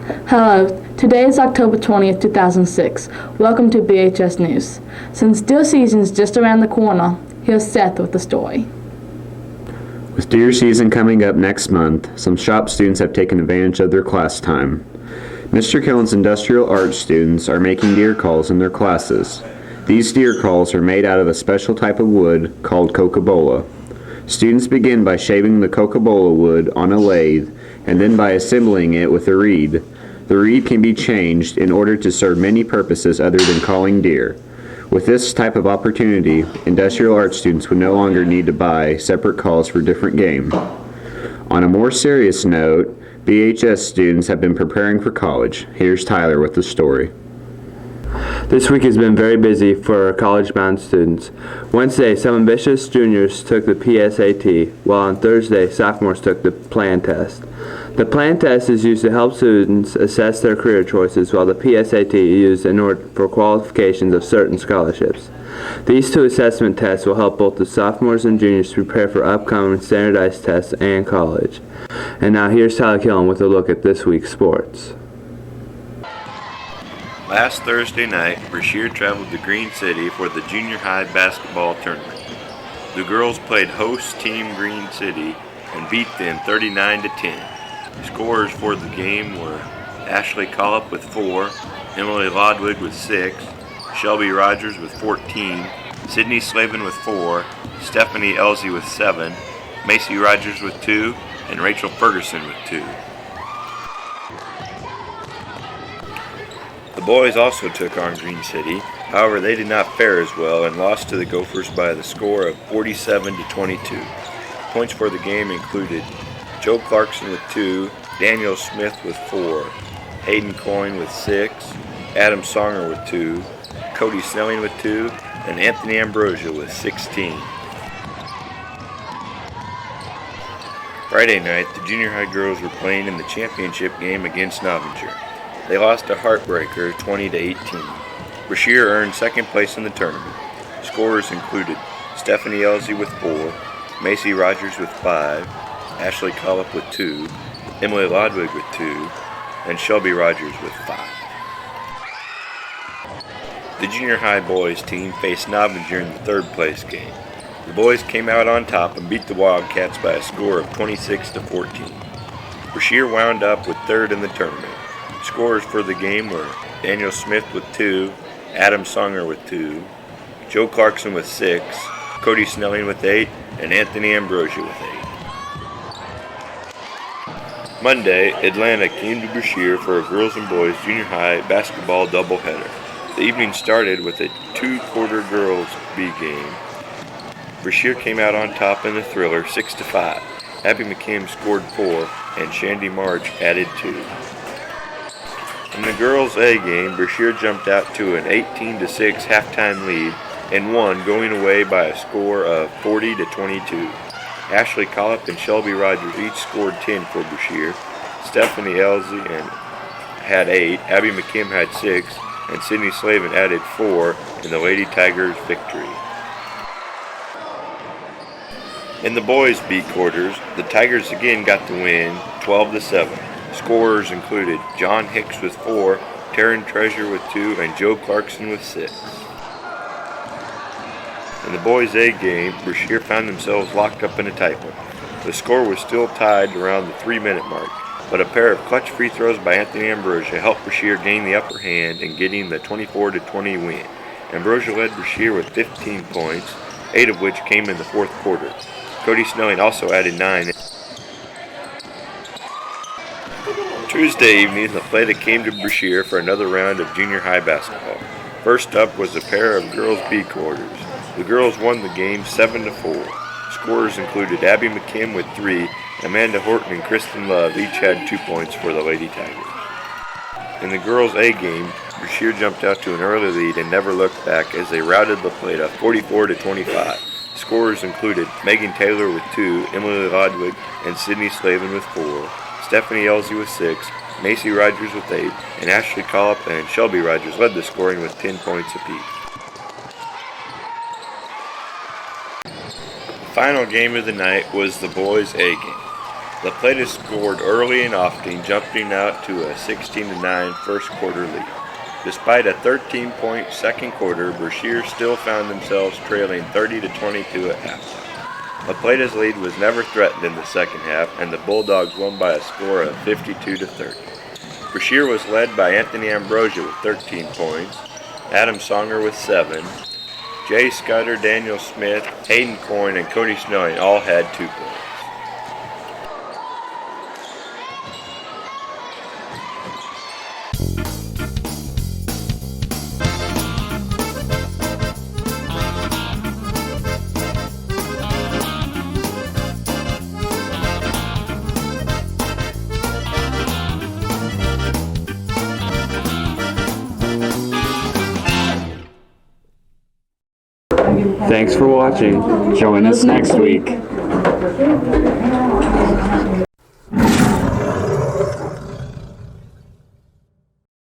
Hello, today is October 20th, 2006. Welcome to BHS News. Since deer season is just around the corner, here's Seth with the story. With deer season coming up next month, some shop students have taken advantage of their class time. Mr. Killen's industrial arts students are making deer calls in their classes. These deer calls are made out of a special type of wood called cocobola. Students begin by shaving the cocobola wood on a lathe and then by assembling it with a reed. The reed can be changed in order to serve many purposes other than calling deer. With this type of opportunity, industrial arts students would no longer need to buy separate calls for different game. On a more serious note, BHS students have been preparing for college. Here's Tyler with the story. This week has been very busy for our college-bound students. Wednesday, some ambitious juniors took the PSAT, while on Thursday, sophomores took the PLAN test. The PLAN test is used to help students assess their career choices, while the PSAT is used in order for qualifications of certain scholarships. These two assessment tests will help both the sophomores and juniors prepare for upcoming standardized tests and college. And now here's Tyler Killen with a look at this week's sports. Last Thursday night, Brashear traveled to Green City for the junior high basketball tournament. The girls played host team Green City and beat them 39-10. Scorers for the game were Ashley Collop with 4, Emily Lodwig with 6, Shelby Rogers with 14, Sydney Slavin with 4, Stephanie Elsie with 7, Macy Rogers with 2, and Rachel Ferguson with 2. The boys also took on Green City, however they did not fare as well and lost to the Gophers by the score of 47-22. Points for the game included Joe Clarkson with 2, Daniel Smith with 4, Hayden Coyne with 6, Adam Songer with 2, Cody Snelling with 2, and Anthony Ambrosia with 16. Friday night, the junior high girls were playing in the championship game against Novinger. They lost a heartbreaker 20-18. Brashear earned second place in the tournament. Scorers included Stephanie Elsie with 4, Macy Rogers with 5, Ashley Collop with 2, Emily Lodwig with 2, and Shelby Rogers with 5. The junior high boys team faced Novinger in the third place game. The boys came out on top and beat the Wildcats by a score of 26-14. Brashear wound up with third in the tournament. Scorers for the game were Daniel Smith with 2, Adam Songer with 2, Joe Clarkson with 6, Cody Snelling with 8, and Anthony Ambrosia with 8. Monday, Atlanta came to Brashear for a girls and boys junior high basketball doubleheader. The evening started with a two-quarter girls B game. Brashear came out on top in the thriller 6-5. Abby McKim scored 4, and Shandy March added 2. In the girls' A game, Brashear jumped out to an 18-6 halftime lead and won, going away by a score of 40-22. Ashley Collop and Shelby Rogers each scored 10 for Brashear. Stephanie Elsie had 8, Abby McKim had 6, and Sydney Slavin added 4 in the Lady Tigers' victory. In the boys' B quarters, the Tigers again got the win, 12-7. Scorers included John Hicks with 4, Taryn Treasure with 2, and Joe Clarkson with 6. In the boys' A game, Brashear found themselves locked up in a tight one. The score was still tied around the 3-minute mark, but a pair of clutch free throws by Anthony Ambrosia helped Brashear gain the upper hand in getting the 24-20 win. Ambrosia led Brashear with 15 points, 8 of which came in the fourth quarter. Cody Snelling also added 9. Tuesday evening, La Plata came to Brashear for another round of junior high basketball. First up was a pair of girls' B quarters. The girls won the game 7-4. Scorers included Abby McKim with 3, Amanda Horton and Kristen Love each had 2 points for the Lady Tigers. In the girls' A game, Brashear jumped out to an early lead and never looked back as they routed La Plata 44-25. Scorers included Megan Taylor with 2, Emily Lodwig and Sydney Slavin with 4, Stephanie Elsie with 6, Macy Rogers with 8, and Ashley Collop and Shelby Rogers led the scoring with 10 points apiece. The final game of the night was the boys' A game. La Plata scored early and often, jumping out to a 16-9 first quarter lead. Despite a 13-point second quarter, Brashear still found themselves trailing 30-22 at halftime. La Plata's lead was never threatened in the second half, and the Bulldogs won by a score of 52-30. Brashear was led by Anthony Ambrosia with 13 points, Adam Songer with 7, Jay Scudder, Daniel Smith, Hayden Coyne, and Cody Snelling all had 2 points. Thanks for watching. Join us next week.